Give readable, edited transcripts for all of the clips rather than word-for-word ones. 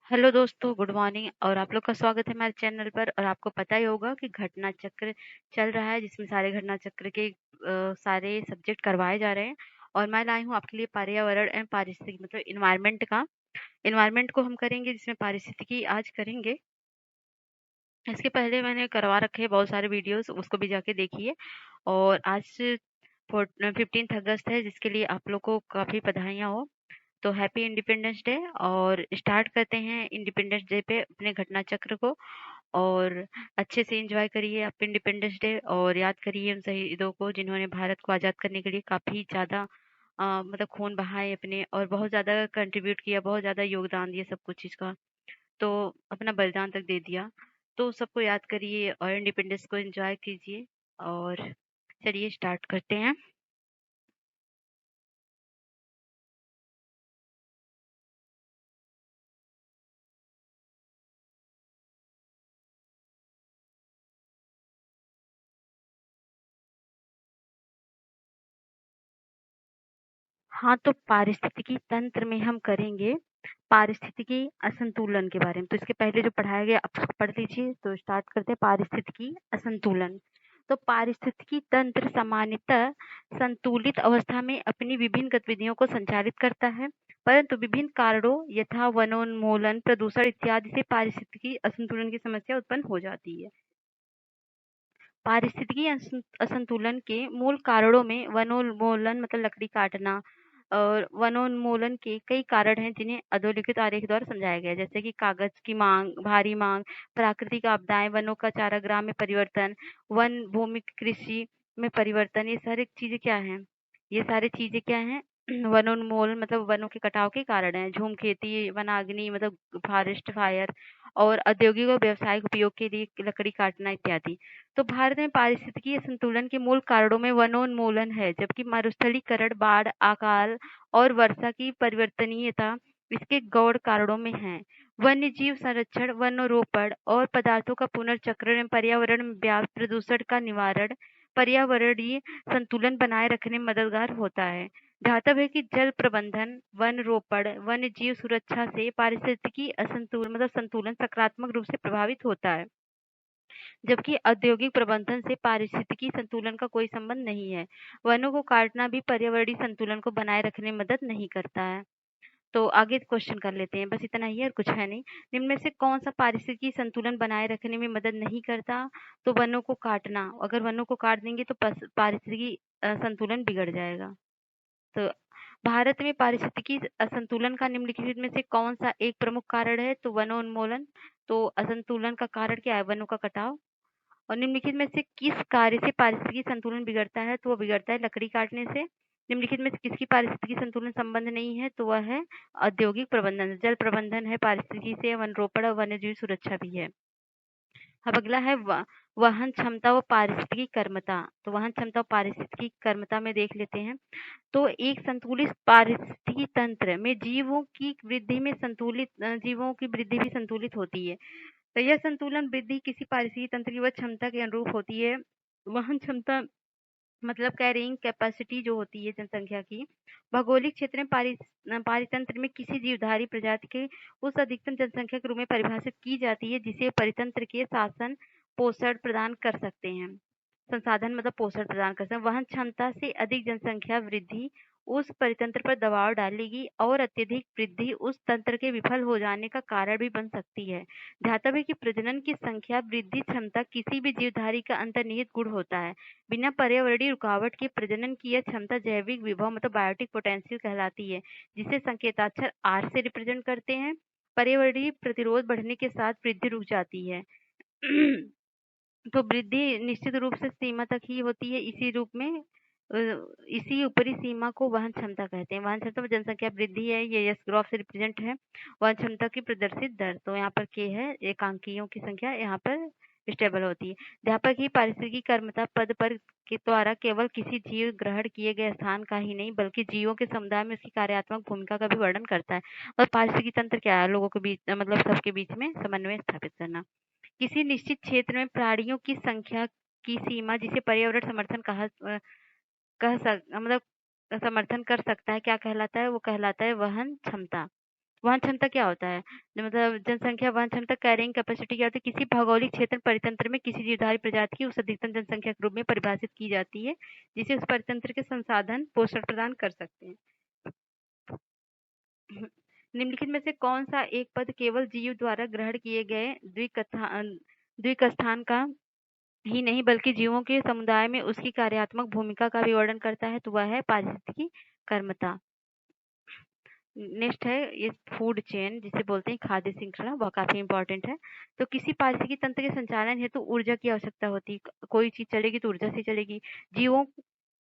Hello दोस्तों, good morning और आप लोग का स्वागत है हमारे चैनल पर। और आपको पता ही होगा कि घटना चक्र चल रहा है जिसमें सारे घटना चक्र के सारे सब्जेक्ट करवाए जा रहे हैं। और मैं लाई हूँ आपके लिए पर्यावरण एवं पारिस्थितिकी मतलब इन्वायरमेंट को हम करेंगे, जिसमें पारिस्थितिकी आज करेंगे। इसके पहले मैंने करवा रखे हैं बहुत सारे वीडियोस, उसको भी जाके देखिए। और आज 15 अगस्त है, जिसके लिए आप लोग को काफ़ी बधाइयाँ हो। तो हैप्पी इंडिपेंडेंस डे। और स्टार्ट करते हैं इंडिपेंडेंस डे पे अपने घटना चक्र को। और अच्छे से एंजॉय करिए आप इंडिपेंडेंस डे, और याद करिए उन शहीदों को जिन्होंने भारत को आज़ाद करने के लिए काफ़ी ज़्यादा मतलब खून बहाए अपने, और बहुत ज़्यादा कंट्रीब्यूट किया, बहुत ज़्यादा योगदान दिया सब कुछ चीज़ का। तो अपना बलिदान तक दे दिया। तो सबको याद करिए और इंडिपेंडेंस को एंजॉय कीजिए। और चलिए स्टार्ट करते हैं। हाँ, तो पारिस्थितिकी तंत्र में हम करेंगे पारिस्थितिकी असंतुलन के बारे में। तो इसके पहले जो पढ़ाया गया आप पढ़ लीजिए। तो स्टार्ट करते हैं पारिस्थितिकी असंतुलन। तो पारिस्थितिकी तंत्र सामान्यतः संतुलित अवस्था में अपनी विभिन्न गतिविधियों को संचालित करता है, परंतु विभिन्न कारणों यथा वनोन्मूलन, प्रदूषण इत्यादि से पारिस्थितिकी असंतुलन की समस्या उत्पन्न हो जाती है। पारिस्थितिकी असंतुलन के मूल कारणों में वनोन्मूलन मतलब लकड़ी काटना, और वनोन्मूलन के कई कारण हैं जिन्हें अधोलिखित आरेख द्वारा समझाया गया है, जैसे कि कागज की मांग, भारी मांग, प्राकृतिक आपदाएं, वनों का चारागाह में परिवर्तन, वन भूमि कृषि में परिवर्तन। ये सारी चीजें क्या हैं? ये सारी चीजें क्या हैं? वनोन्मूलन मतलब वनों के कटाव के कारण है। झूम खेती, वनाग्नि मतलब फॉरेस्ट फायर, और औद्योगिक और व्यावसायिक उपयोग के लिए लकड़ी काटना इत्यादि। तो भारत में पारिस्थितिकीय संतुलन के मूल कारणों में वनोन्मूलन है, जबकि मरुस्थलीकरण, बाढ़, अकाल और वर्षा की परिवर्तनीयता इसके गौण कारणों में है। वन्य जीव संरक्षण, वनरोपण और पदार्थों का पुनर्चक्रण, पर्यावरण में व्याप्त प्रदूषण का निवारण पर्यावरणीय संतुलन बनाए रखने में मददगार होता है। ध्यातव्य है कि जल प्रबंधन, वन रोपण, वन्य जीव सुरक्षा से पारिस्थितिकी असंतुलन मतलब संतुलन सकारात्मक रूप से प्रभावित होता है, जबकि औद्योगिक प्रबंधन से पारिस्थितिकी संतुलन का कोई संबंध नहीं है। वनों को काटना भी पर्यावरणीय संतुलन को बनाए रखने में मदद नहीं करता है। तो आगे क्वेश्चन कर लेते हैं, बस इतना ही है और कुछ है नहीं। निम्न में से कौन सा पारिस्थितिकी संतुलन बनाए रखने में मदद नहीं करता? तो वनों को काटना। अगर वनों को काट देंगे तो पारिस्थितिकी संतुलन बिगड़ जाएगा। तो भारत में पारिस्थितिकी असंतुलन का निम्नलिखित में से कौन सा एक प्रमुख कारण है? तो वनोन्मूलन। तो असंतुलन का कारण क्या है? वनों का कटाव। और निम्नलिखित में से किस कार्य से पारिस्थितिकी संतुलन बिगड़ता है? तो वो बिगड़ता है लकड़ी काटने से। निम्नलिखित में से किसकी पारिस्थितिकी संतुलन संबंध नहीं है? तो वह है औद्योगिक प्रबंधन। जल प्रबंधन है पारिस्थितिकी से, वन रोपण और वन्यजीव सुरक्षा भी है। अब अगला है वहन क्षमता व पारिस्थितिकी कर्मता। तो वहन क्षमता और पारिस्थितिकी कर्मता में देख लेते हैं। तो एक संतुलित पारिस्थितिकी तंत्र में जीवों की वृद्धि में जीवों की वृद्धि भी संतुलित होती है। तो यह संतुलन वृद्धि किसी पारिस्थितिकी तंत्र की वह क्षमता के अनुरूप होती है। वहन क्षमता मतलब कैरिंग कैपेसिटी जो होती है जनसंख्या की, भौगोलिक क्षेत्र में पारितंत्र में किसी जीवधारी प्रजाति के उस अधिकतम जनसंख्या के रूप में परिभाषित की जाती है जिसे परितंत्र के शासन पोषण प्रदान कर सकते हैं। संसाधन मतलब पोषण प्रदान कर सकते हैं। वहन क्षमता से अधिक जनसंख्या वृद्धि उस परितंत्र पर दबाव डालेगी और अत्यधिक वृद्धि उस तंत्र के विफल हो जाने का कारण भी बन सकती है। ध्यातव्य है कि प्रजनन की संख्या वृद्धि क्षमता किसी भी जीवधारी का अंतर्निहित गुण होता है। बिना पर्यावरणीय रुकावट के प्रजनन की यह क्षमता जैविक विभव मतलब बायोटिक पोटेंशियल कहलाती है, जिसे संकेताक्षर आर से रिप्रेजेंट करते हैं। पर्यावरणीय प्रतिरोध बढ़ने के साथ वृद्धि रुक जाती है। तो वृद्धि निश्चित रूप से सीमा तक ही होती है। इसी रूप में इसी ऊपरी सीमा को वहन क्षमता कहते हैं। वहन क्षमता में जनसंख्या वृद्धि है, ये यस ग्राफ से रिप्रेजेंट है। वहन क्षमता की प्रदर्शित दर, तो यहाँ पर के है एकांकियों की संख्या, यहाँ पर स्टेबल होती है। अध्यापक ही पारिस्थितिकी कर्मता पद पर के द्वारा केवल किसी जीव ग्रहण किए गए स्थान का ही नहीं बल्कि जीवों के समुदाय में उसकी कार्यात्मक भूमिका का भी वर्णन करता है। और पारिस्थितिकी तंत्र क्या है? लोगों के बीच मतलब सबके बीच में समन्वय स्थापित करना। किसी निश्चित क्षेत्र में प्राणियों की संख्या की सीमा जिसे पर्यावरण समर्थन कह सक मतलब समर्थन कर सकता है, क्या कहलाता है? वो कहलाता है वहन क्षमता। वहन क्षमता क्या होता है? मतलब जनसंख्या वहन क्षमता कैरिंग कैपेसिटी क्या होती है? किसी भौगोलिक क्षेत्र परितंत्र में किसी जीवधारी प्रजाति की उस अधिकतम जनसंख्या के रूप में परिभाषित की जाती है, जिसे उस परितंत्र के संसाधन पोषण प्रदान कर सकते हैं। निम्नलिखित में से कौन सा एक पद केवल जीव द्वारा ग्रहण किए गए द्विकस्थान का ही नहीं बल्कि जीवों के समुदाय में उसकी कार्यात्मक भूमिका का भी वर्णन करता है, तो वह है पारिस्थितिकी कर्मता। नेक्स्ट है ये फूड चेन जिसे बोलते हैं खाद्य श्रृंखला, वह काफी इंपॉर्टेंट है। तो किसी पारिस्थितिकी तंत्र के संचालन हेतु ऊर्जा की आवश्यकता होती है। कोई चीज चलेगी तो ऊर्जा से चलेगी। जीवों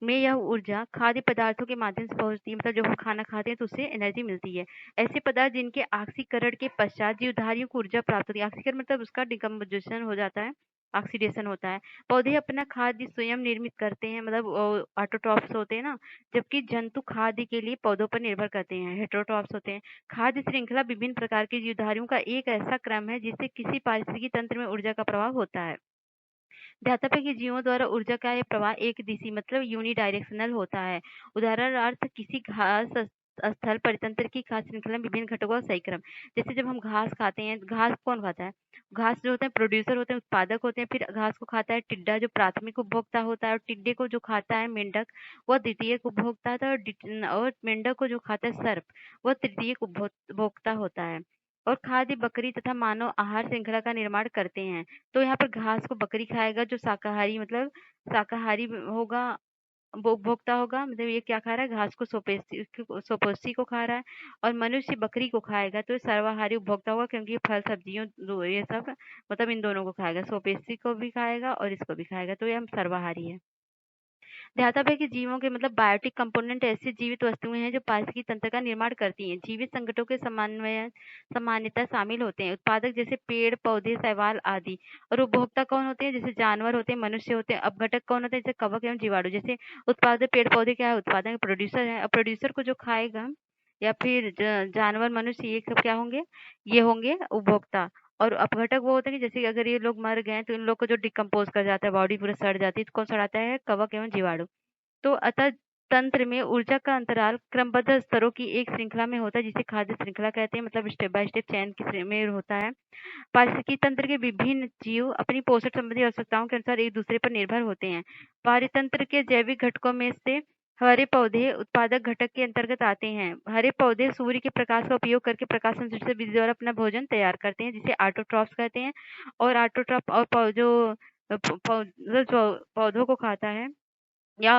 में यह ऊर्जा खाद्य पदार्थों के माध्यम से पहुंचती है, मतलब जब हम खाना खाते हैं तो उससे एनर्जी मिलती है। ऐसे पदार्थ जिनके ऑक्सीकरण के पश्चात जीवधारियों को ऊर्जा प्राप्त होती है। ऑक्सीकरण मतलब उसका डिकम्पोजिशन हो जाता है, ऑक्सीडेशन होता है। पौधे अपना खाद्य स्वयं निर्मित करते हैं, मतलब ऑटोट्रॉफ्स होते हैं ना, जबकि जंतु खाद्य के लिए पौधों पर निर्भर करते हैं, हेटेरोट्रॉफ्स होते हैं। खाद्य श्रृंखला विभिन्न प्रकार के जीवधारियों का एक ऐसा क्रम है जिससे किसी पारिस्थितिकी तंत्र में ऊर्जा का प्रवाह होता है। ध्यातव्य है कि जीवों द्वारा ऊर्जा का यह प्रवाह एक दिशी मतलब यूनिडायरेक्शनल होता है। उदाहरणार्थ किसी घास स्थल परितंत्र की खाद्य श्रृंखला में विभिन्न घटकों का सही क्रम। जैसे जब हम घास खाते हैं, घास कौन खाता है? घास जो होते हैं प्रोड्यूसर होते हैं, उत्पादक होते हैं। फिर घास को खाता है टिड्डा जो प्राथमिक उपभोक्ता होता है, और टिड्डे को जो खाता है मेंढक वह द्वितीयक उपभोक्ता होता है, और मेंढक को जो खाता है सर्प वह तृतीयक उपभोक्ता होता है। और खाद्य बकरी तथा मानव आहार श्रृंखला का निर्माण करते हैं। तो यहाँ पर घास को बकरी खाएगा जो शाकाहारी मतलब शाकाहारी होगा, उपभोक्ता होगा। मतलब ये क्या खा रहा है? घास को सोपोषी को खा रहा है। और मनुष्य बकरी को खाएगा तो ये सर्वाहारी उपभोक्ता होगा, क्योंकि ये फल सब्जियों ये सब मतलब इन दोनों को खाएगा, सोपेशी को भी खाएगा और इसको भी खाएगा, तो ये हम सर्वाहारी है। ध्यातव्य है कि जीवों के मतलब बायोटिक कंपोनेंट ऐसी जीवित वस्तुएं हैं जो पारिस्थितिकी तंत्र का निर्माण करती हैं। जीवित संकटों के सामान्यतः शामिल होते हैं उत्पादक जैसे पेड़ पौधे शैवाल आदि। और उपभोक्ता कौन होते हैं? जैसे जानवर होते हैं, मनुष्य होते हैं। अपघटक कौन होते हैं? जैसे कवक एवं जीवाणु। जैसे उत्पादक पेड़ पौधे क्या है? उत्पादक प्रोड्यूसर है। और प्रोड्यूसर को जो खाएगा या फिर जानवर मनुष्य ये सब क्या होंगे? ये होंगे उपभोक्ता। और अपघटक वो होते हैं कि जैसे अगर ये लोग मर गए तो इन लोग को जो डिकम्पोज कर जाता है, बॉडी पूरा सड़ जाती है, तो कौन सड़ाता है? कवक एवं जीवाणु। तो अतः तंत्र में ऊर्जा का अंतराल क्रमबद्ध स्तरों की एक श्रृंखला में होता है, जिसे खाद्य श्रृंखला कहते हैं, मतलब स्टेप बाय स्टेप चैन में होता है। पारिस्थितिकी तंत्र के विभिन्न जीव अपनी पोषण संबंधी आवश्यकताओं के अनुसार एक दूसरे पर निर्भर होते हैं। पारितंत्र के जैविक घटकों में से हरे पौधे उत्पादक घटक के अंतर्गत आते हैं। हरे पौधे सूर्य के प्रकाश का उपयोग करके प्रकाश संश्लेषण विधि द्वारा अपना भोजन तैयार करते हैं, जिसे ऑटोट्रॉफ्स कहते हैं। और ऑटोट्रॉफ और जो पौधों को खाता है या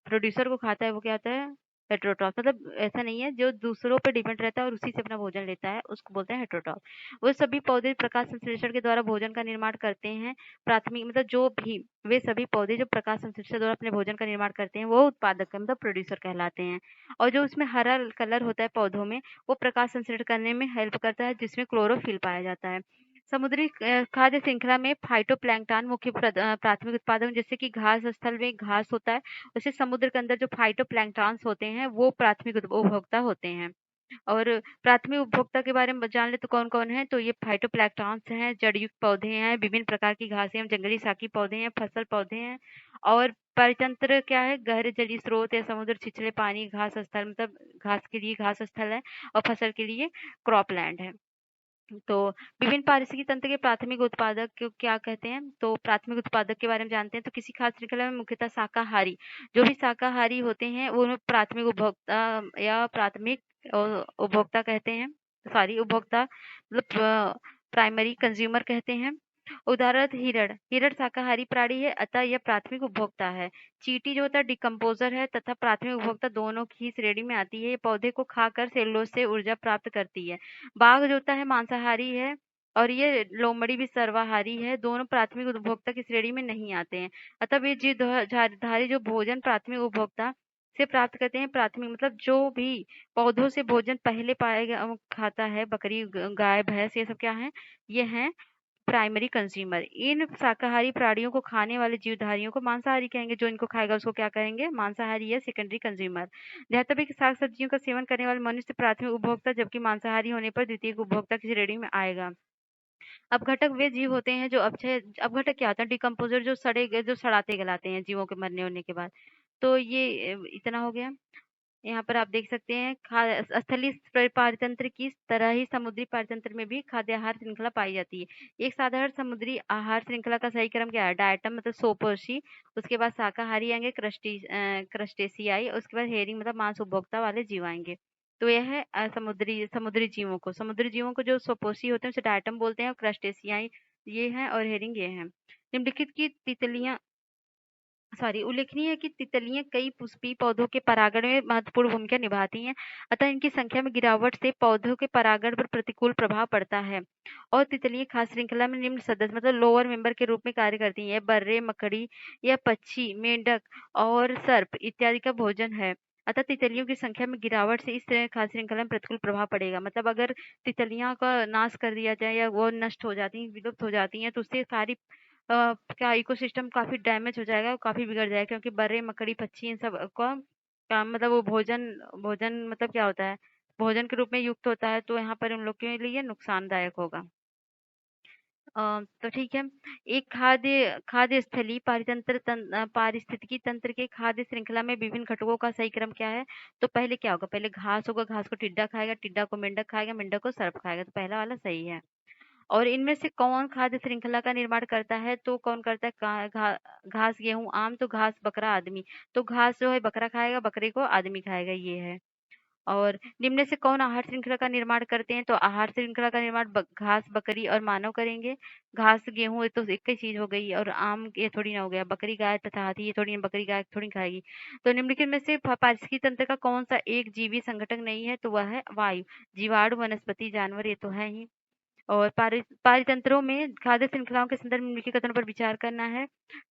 प्रोड्यूसर को खाता है वो क्या होता है? हेटेरोट्रॉफ। मतलब ऐसा नहीं है, जो दूसरों पे डिपेंड रहता है और उसी से अपना भोजन लेता है उसको बोलते हैं हेटेरोट्रॉफ। वो सभी पौधे प्रकाश संश्लेषण के द्वारा भोजन का निर्माण करते हैं। प्राथमिक मतलब जो भी वे सभी पौधे जो प्रकाश संश्लेषण द्वारा अपने भोजन का निर्माण करते हैं वो उत्पादक मतलब प्रोड्यूसर कहलाते हैं। और जो उसमें हरा कलर होता है पौधों में वो प्रकाश संश्लेषण करने में हेल्प करता है, जिसमें क्लोरोफिल पाया जाता है। समुद्री खाद्य श्रृंखला में फाइटोप्लैंक्टन मुख्य प्राथमिक उत्पादक, जैसे कि घास स्थल में घास होता है, वैसे समुद्र के अंदर जो फाइटोप्लैंक्टन्स होते हैं वो प्राथमिक उपभोक्ता होते हैं। और प्राथमिक उपभोक्ता के बारे में जान ले तो कौन कौन है? तो ये फाइटोप्लैंक्टन्स हैं, जड़युक्त पौधे हैं, विभिन्न प्रकार की घासें हैं, जंगली शाकी पौधे हैं, फसल पौधे हैं। और परितंत्र क्या है? गहरे जलीय स्रोत है, समुद्र, छिछले पानी, घास स्थल मतलब घास के लिए घास स्थल है, और फसल के लिए क्रॉपलैंड है। तो विभिन्न पारिस्थितिकी तंत्र के प्राथमिक उत्पादक को क्या कहते हैं? तो प्राथमिक उत्पादक के बारे में जानते हैं। तो किसी खाद्य श्रृंखला में मुख्यतः शाकाहारी जो भी शाकाहारी होते हैं वो उन्हें प्राथमिक उपभोक्ता या प्राथमिक उपभोक्ता कहते हैं। सॉरी उपभोक्ता मतलब प्राइमरी कंज्यूमर कहते हैं। उदाहरण हिरण। हिरण शाकाहारी प्राणी है, अतः यह प्राथमिक उपभोक्ता है। चींटी जो होता है डिकम्पोजर है तथा प्राथमिक उपभोक्ता दोनों की श्रेणी में आती है। ये पौधे को खाकर सेलुलोज से ऊर्जा प्राप्त करती है। बाघ जो होता है मांसाहारी है, और ये लोमड़ी भी सर्वाहारी है। दोनों प्राथमिक उपभोक्ता की श्रेणी में नहीं आते हैं। अतः वे जीवधारी जो भोजन प्राथमिक उपभोक्ता से प्राप्त करते हैं, प्राथमिक मतलब जो भी पौधों से भोजन पहले पाएगा खाता है, बकरी गाय भैंस ये सब क्या है? ये हैं प्राइमरी कंज्यूमर। इन शाकाहारी प्राणियों को खाने वाले जीवधारियों को मांसाहारी कहेंगे। जो इनको खाएगा उसको क्या कहेंगे? मांसाहारी या सेकेंडरी कंज्यूमर। ध्यातव्य कि साग सब्जियों का सेवन करने वाले मनुष्य प्राथमिक उपभोक्ता, जबकि मांसाहारी होने पर द्वितीय उपभोक्ता की श्रेणी में आएगा। अपघटक वे जीव होते हैं जो अपक्षय अपघटक क्या होता है? डिकम्पोजर जो सड़े जो सड़ाते गलाते हैं जीवों के मरने होने के बाद। तो ये इतना हो गया। यहाँ पर आप देख सकते हैं स्थलीय पारतंत्र की तरह ही समुद्री पारतंत्र में भी खाद्य आहार श्रृंखला पाई जाती है। एक साधारण समुद्री आहार श्रृंखला का सही क्रम क्या है? डायटम मतलब सोपोषी, उसके बाद शाकाहारी आएंगे क्रस्टेशियाई, उसके बाद हेरिंग मतलब मांस उपभोक्ता वाले जीव आएंगे। तो यह है समुद्री जीवों को जो सोपोषी होते हैं उसे डायटम बोलते हैं, और क्रस्टेशियाई ये हैं, और हेरिंग ये हैं। निम्नलिखित की तितलियां उल्लेखनीय है कि तितलियां कई पुष्पीय पौधों के परागण में महत्वपूर्ण भूमिका निभाती हैं, अतः इनकी संख्या में गिरावट से पौधों के परागण पर प्रतिकूल प्रभाव पड़ता है। और तितलियां खास श्रृंखला में निम्न सदस्य मतलब लोअर मेंबर के रूप में कार्य करती हैं। बर्रे, मकड़ी या पक्षी, मेंढक और सर्प इत्यादि का भोजन है। अतः तितलियों की संख्या में गिरावट से इस खास श्रृंखला में प्रतिकूल प्रभाव पड़ेगा। मतलब अगर तितलियां का नाश कर दिया जाए या वो नष्ट हो जाती हैं, विलुप्त हो जाती हैं, तो उससे सारी क्या इकोसिस्टम काफ़ी डैमेज हो जाएगा और काफ़ी बिगड़ जाएगा, क्योंकि बर्रे, मकड़ी, पक्षी इन सब का मतलब वो भोजन भोजन मतलब क्या होता है? भोजन के रूप में युक्त होता है, तो यहाँ पर उन लोग के लिए नुकसानदायक होगा। तो ठीक है। एक खाद्य खाद्य स्थलीय पारिस्थितिकी तंत्र के खाद्य श्रृंखला में विभिन्न घटकों का सही क्रम क्या है? तो पहले क्या होगा? पहले घास होगा, घास को टिड्डा खाएगा, टिड्डा को मेंढक खाएगा, मेंढक को सर्प खाएगा, तो पहला वाला सही है। और इनमें से कौन खाद्य श्रृंखला का निर्माण करता है? तो कौन करता है? घास, गेहूं, आम, तो घास, बकरा, आदमी। तो घास जो है बकरा खाएगा, बकरे को आदमी खाएगा, ये है। और निम्न से कौन आहार श्रृंखला का निर्माण करते हैं? तो आहार श्रृंखला का निर्माण घास, बकरी और मानव करेंगे। घास, गेहूं ये तो एक ही चीज हो गई, और आम ये थोड़ी ना हो गया। बकरी, गाय तथा हाथी ये थोड़ी, बकरी गाय थोड़ी खाएगी। तो निम्नलिखित में से पारिस्थितिकी तंत्र का कौन सा एक जीवी संगठन नहीं है? तो वह है वायु। जीवाणु, वनस्पति, जानवर ये तो है ही। और पारितंत्रों में खाद्य श्रृंखलाओं के संदर्भ में निम्नलिखित कथनों पर विचार करना है।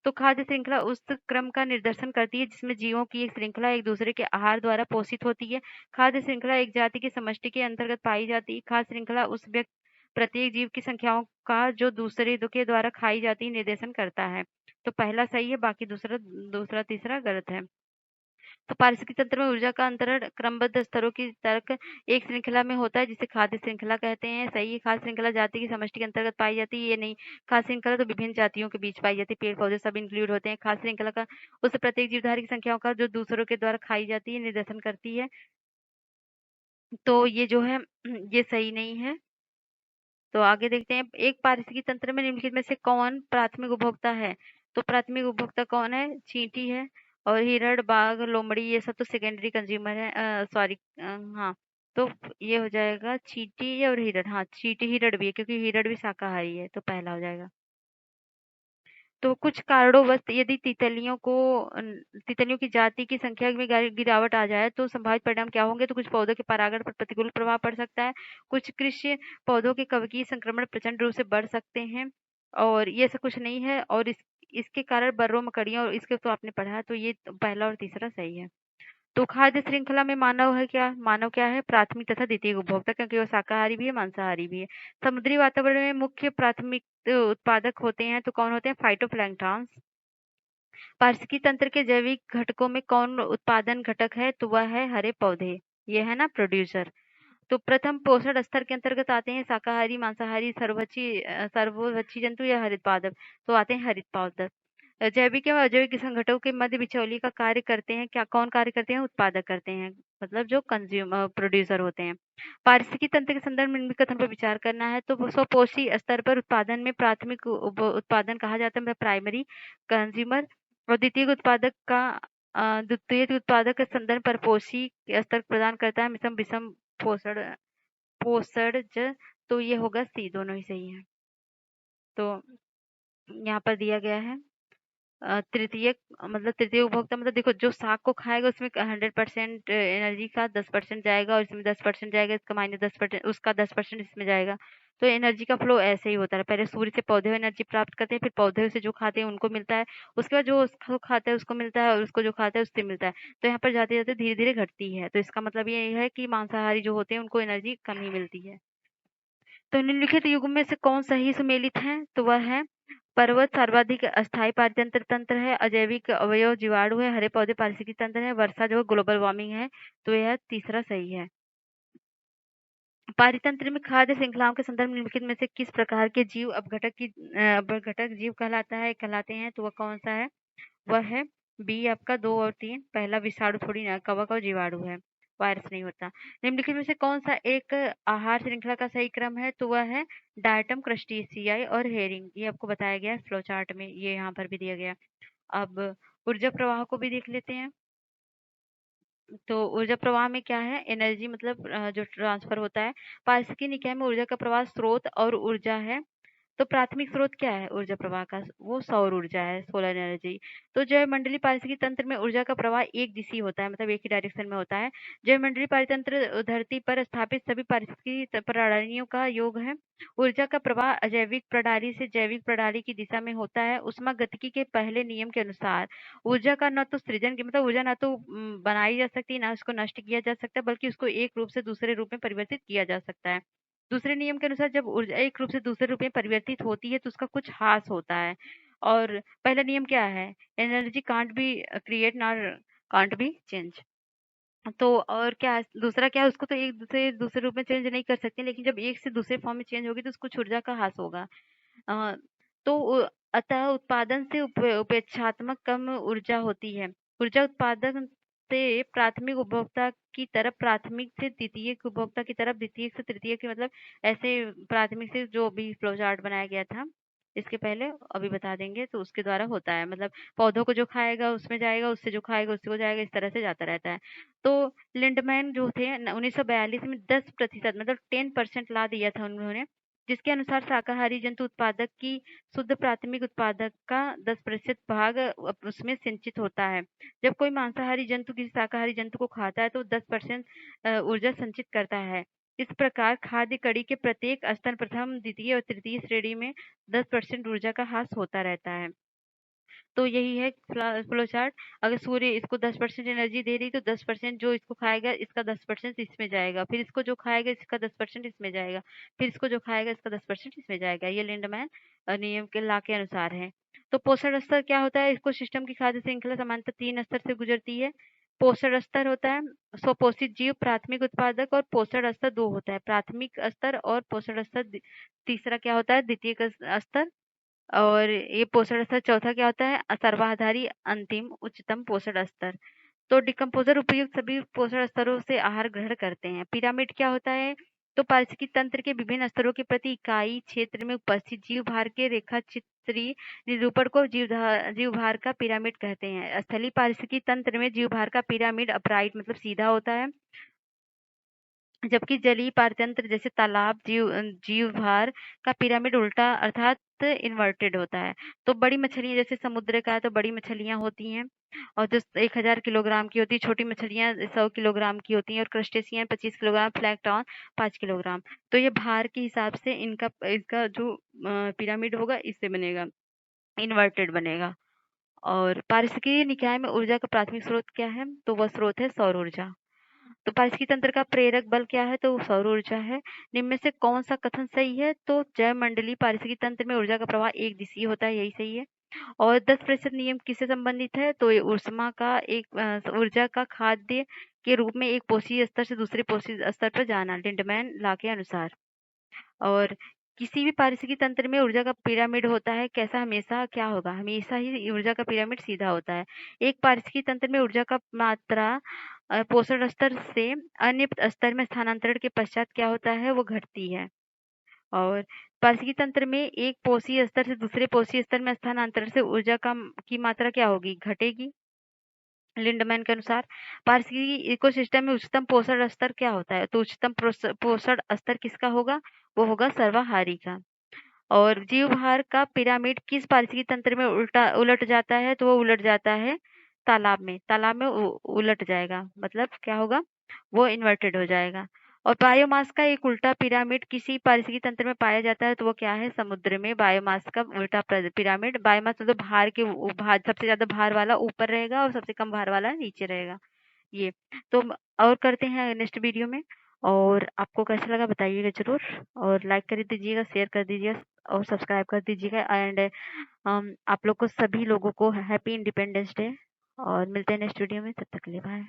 तो खाद्य श्रृंखला उस क्रम का निर्देशन करती है जिसमें जीवों की एक श्रृंखला एक दूसरे के आहार द्वारा पोषित होती है। खाद्य श्रृंखला एक जाति की समष्टि के अंतर्गत पाई जाती है। खाद्य श्रृंखला उस प्रत्येक जीव की संख्याओं का जो दूसरे के द्वारा खाई जाती है निर्देशन करता है। तो पहला सही है, बाकी दूसरा दूसरा तीसरा गलत है। तो पारिस्थितिक तंत्र में ऊर्जा का अंतरण क्रमबद्ध स्तरों की तर्क एक श्रृंखला में होता है, जिसे खाद्य श्रृंखला कहते हैं। सही है। खाद्य श्रृंखला जाति की समष्टि के अंतर्गत पाई जाती है, ये नहीं। खाद्य श्रृंखला तो विभिन्न जातियों के बीच पाई जाती है, पेड़ पौधे सब इंक्लूड होते हैं। खाद्य श्रृंखला का उस प्रत्येक जीवधारी की संख्याओं का जो दूसरों के द्वारा खाई जाती है निर्देशन करती है। तो ये जो है ये सही नहीं है। तो आगे देखते हैं, एक पारिस्थितिकी तंत्र में निम्नलिखित में से कौन प्राथमिक उपभोक्ता है? तो प्राथमिक उपभोक्ता कौन है? चींटी है, और हिरण, बाघ, लोमड़ी ये सब तो सेकेंडरी कंज्यूमर है। सॉरी, हाँ। तो ये हो जाएगा चींटी और हिरण। हाँ, चींटी हिरण भी है, क्योंकि हिरण भी शाकाहारी है, तो पहला हो जाएगा। तो कुछ कारणोंवश यदि तितलियों की जाति की संख्या में गिरावट आ जाए तो संभावित परिणाम क्या होंगे? तो कुछ पौधों के परागण पर प्रतिकूल प्रभाव पड़ सकता है। कुछ कृषि पौधों के कवकीय संक्रमण प्रचंड रूप से बढ़ सकते हैं, और ये सब कुछ नहीं है। और इसके कारण बर्रों, मकड़ियों और इसके तो आपने पढ़ा है, तो ये पहला और तीसरा सही है। तो खाद्य श्रृंखला में मानव है क्या? मानव क्या है? प्राथमिक तथा द्वितीयक उपभोक्ता, क्योंकि वो शाकाहारी भी है, मांसाहारी भी है। समुद्री वातावरण में मुख्य प्राथमिक उत्पादक होते हैं, तो कौन होते हैं? फाइटोप्लैंक्टन्स। पारिस्थितिकी तंत्र के जैविक घटकों में कौन उत्पादन घटक है? तो वह है हरे पौधे, ये है ना प्रोड्यूसर। तो प्रथम पोषण स्तर के अंतर्गत आते हैं शाकाहारी, मांसाहारी, सर्वभक्षी जंतु या हरित पादप। तो आते हैं हरित पादप। जैविक एवं अजैविक संगठनों के मध्य बिचौलिए का कार्य करते हैं। क्या कौन कार्य करते हैं? उत्पादक करते हैं, मतलब जो कंज्यूमर प्रोड्यूसर होते हैं। पारिस्थितिकी तंत्र के संदर्भ में निम्न कथन पर विचार करना है। तो स्वपोषी स्तर पर उत्पादन में प्राथमिक उत्पादन कहा जाता है, मतलब प्राइमरी कंज्यूमर। और द्वितीय उत्पादक के संदर्भ पर पोषी स्तर प्रदान करता है, मिश्रम विषम पोषण पोषण। तो ये होगा सी, दोनों ही सही है। तो यहाँ पर दिया गया है तृतीय मतलब तृतीय उपभोक्ता, मतलब देखो जो साग को खाएगा उसमें 100% एनर्जी का 10% जाएगा, और इसमें 10% जाएगा, इसका माइनस 10%, उसका 10% इसमें जाएगा। तो एनर्जी का फ्लो ऐसे ही होता है, पहले सूर्य से पौधे एनर्जी प्राप्त करते हैं, फिर पौधे से जो खाते हैं उनको मिलता है, उसके बाद जो उसको खाता है उसको मिलता है, और उसको जो खाता है उससे मिलता है। तो यहाँ पर जाते जाते धीरे धीरे घटती है। तो इसका मतलब ये है कि मांसाहारी जो होते हैं उनको एनर्जी कम ही मिलती है। तो निम्नलिखित युग में से कौन सही सुमेलित है? तो वह है पर्वत सर्वाधिक अस्थायी पारतंत्र तंत्र है, अजैविक अवयव जीवाणु है, हरे पौधे पारिस्थितिक तंत्र है, वर्षा जो है ग्लोबल वार्मिंग है। तो यह तीसरा सही है। पारितंत्र में खाद्य श्रृंखलाओं के संदर्भ में निम्नलिखित में से किस प्रकार के जीव अपघटक जीव कहलाते हैं? तो वह कौन सा है? वह है बी आपका 2 और 3, पहला विषाणु थोड़ी ना, कवक और जीवाणु है, वायरस नहीं होता। निम्नलिखित में से कौन सा एक आहार श्रृंखला का सही क्रम है? तो वह है डायटम, क्रस्टेशियाई और हेरिंग। ये आपको बताया गया है फ्लो चार्ट में, ये यहाँ पर भी दिया गया। अब ऊर्जा प्रवाह को भी देख लेते हैं। तो ऊर्जा प्रवाह में क्या है? एनर्जी मतलब जो ट्रांसफर होता है। पारिस्थितिकी निकाय में ऊर्जा का प्रवाह स्रोत और ऊर्जा है। तो प्राथमिक स्रोत क्या है ऊर्जा प्रवाह का? वो सौर ऊर्जा है, सोलर एनर्जी। तो जैवमंडलीय पारिस्थितिकी तंत्र में ऊर्जा का प्रवाह एक दिशी होता है, मतलब एक ही डायरेक्शन में होता है। जैवमंडलीय पारितंत्र धरती पर स्थापित सभी पारिस्थितिकी प्रणालियों का योग है। ऊर्जा का प्रवाह अजैविक प्रणाली से जैविक प्रणाली की दिशा में होता है। ऊष्मागतिकी के पहले नियम के अनुसार ऊर्जा का न तो सृजन की मतलब ऊर्जा ना तो बनाई जा सकती, ना उसको नष्ट किया जा सकता, बल्कि उसको एक रूप से दूसरे रूप में परिवर्तित किया जा सकता है। दूसरे नियम के अनुसार जब ऊर्जा एक रूप से दूसरे रूप में परिवर्तित होती है तो उसका कुछ ह्रास होता है। और पहला नियम क्या है? Energy can't be create nor can't be change. तो और क्या है? दूसरा क्या है? उसको तो एक से दूसरे रूप में चेंज नहीं कर सकते, लेकिन जब एक से दूसरे फॉर्म में चेंज होगी तो उसको ऊर्जा का ह्रास होगा। अ, तो अतः उत्पादन से उपेक्षात्मक कम ऊर्जा होती है। ऊर्जा उत्पादन से प्राथमिक उपभोक्ता की तरफ, प्राथमिक से द्वितीयक उपभोक्ता की तरफ, द्वितीयक से तृतीयक की मतलब ऐसे प्राथमिक से जो भी फ्लो चार्ट बनाया गया था इसके पहले अभी बता देंगे, तो उसके द्वारा होता है। मतलब पौधों को जो खाएगा उसमें जाएगा, उससे जो खाएगा उससे को जाएगा, इस तरह से जाता रहता है। तो लिंडमैन जो थे 1942 में 10% मतलब 10% ला दिया था उन्होंने, जिसके अनुसार शाकाहारी जंतु उत्पादक की शुद्ध प्राथमिक उत्पादक का 10% भाग उसमें संचित होता है। जब कोई मांसाहारी जंतु किसी शाकाहारी जंतु को खाता है तो 10% ऊर्जा संचित करता है। इस प्रकार खाद्य कड़ी के प्रत्येक स्तर प्रथम, द्वितीय और तृतीय श्रेणी में 10% ऊर्जा का ह्रास होता रहता है। तो यही है फ्लो चार्ट। अगर सूर्य इसको 10% एनर्जी दे रही तो 10% जो इसको खाएगा इसका 10% इसमें जाएगा, फिर इसको जो खाएगा इसका 10% इसमें जाएगा, फिर इसको जो खाएगा इसका 10% इसमें जाएगा। ये लिंडमैन नियम के लॉ के अनुसार है। तो पोषण स्तर क्या होता है? इसको सिस्टम की खाद्य श्रृंखला सामान्यतः 3 स्तर से गुजरती है। पोषण स्तर होता है स्वपोषित जीव, प्राथमिक उत्पादक, और पोषण स्तर 2 होता है, प्राथमिक स्तर और पोषण स्तर। तीसरा क्या होता है? द्वितीयक स्तर। और ये पोषण स्तर चौथा क्या होता है? सर्वाधारी अंतिम उच्चतम पोषण स्तर। तो डिकम्पोजर उपयुक्त सभी पोषण स्तरों से आहार ग्रहण करते हैं। पिरामिड क्या होता है? तो पारिस्थितिकी तंत्र के विभिन्न स्तरों के प्रति इकाई क्षेत्र में उपस्थित जीव भार के रेखा चित्रीय निरूपण को जीव भार का पिरामिड कहते हैं। स्थलीय पारिस्थितिकी तंत्र में जीव भार का पिरामिड अपराइट मतलब सीधा होता है, जबकि जलीय पारतंत्र जैसे तालाब जीव भार का पिरामिड उल्टा अर्थात इन्वर्टेड होता है। तो बड़ी मछलियां जैसे समुद्र का है तो बड़ी मछलियां होती हैं और जो 1000 किलोग्राम की होती है, छोटी मछलियां 100 किलोग्राम की होती हैं, और क्रस्टेशियन 25 किलोग्राम, प्लैंकटन 5 किलोग्राम। तो ये भार के हिसाब से इनका इसका जो पिरामिड होगा इससे बनेगा, इन्वर्टेड बनेगा। और पारिस्थितिकीय निकाय में ऊर्जा का प्राथमिक स्रोत क्या है? तो वह स्रोत है सौर ऊर्जा। तो पारिस्थितिकी तंत्र का प्रेरक बल क्या है? तो सौर ऊर्जा है। निम्न में से कौन सा कथन सही है? तो जैवमंडलीय पारिस्थितिकी तंत्र में ऊर्जा का प्रवाह एक दिशीय होता है, यही सही है। और 10% नियम किससे संबंधित है? तो ये ऊष्मा का एक ऊर्जा का खाद्य के रूप में एक पोषी स्तर से दूसरे पोषी स्तर पर जाना, लिंडमैन लॉ के अनुसार। और किसी भी पारिस्थितिकी तंत्र में ऊर्जा का पिरामिड होता है कैसा? हमेशा क्या होगा? हमेशा ही ऊर्जा का पिरामिड सीधा होता है। एक पारिस्थितिकी तंत्र में ऊर्जा का मात्रा पोषण स्तर से अन्य स्तर में स्थानांतरण के पश्चात क्या होता है? वो घटती है। और पारिस्थितिकी तंत्र में एक पोषी स्तर से दूसरे पोषी स्तर में स्थानांतरण से ऊर्जा की मात्रा क्या होगी? घटेगी। लिंडमैन के अनुसार पारिस्थितिकी इकोसिस्टम में उच्चतम पोषण स्तर क्या होता है? तो उच्चतम पोषण स्तर किसका होगा? वो होगा सर्वाहारी का। और जीव भार का पिरामिड किस पारिस्थितिकी तंत्र में उलट जाता है? तो वो उलट जाता है तालाब में। तालाब में उलट जाएगा, मतलब क्या होगा? वो इन्वर्टेड हो जाएगा। और बायोमास का एक उल्टा पिरामिड किसी पारिस्थितिकी तंत्र में पाया जाता है तो वो क्या है? समुद्र में बायोमास का उल्टा पिरामिड। बायोमास मतलब भार के भार, सबसे ज्यादा भार वाला ऊपर रहेगा और सबसे कम भार वाला नीचे रहेगा। ये तो और करते हैं नेक्स्ट वीडियो में। और आपको कैसा लगा बताइएगा जरूर, और लाइक कर दीजिएगा, शेयर कर दीजिएगा और सब्सक्राइब कर दीजिएगा। एंड आप लोग को सभी लोगों को हैप्पी इंडिपेंडेंस डे, और मिलते हैं नेक्स्ट वीडियो में। तब तक के लिए बाय।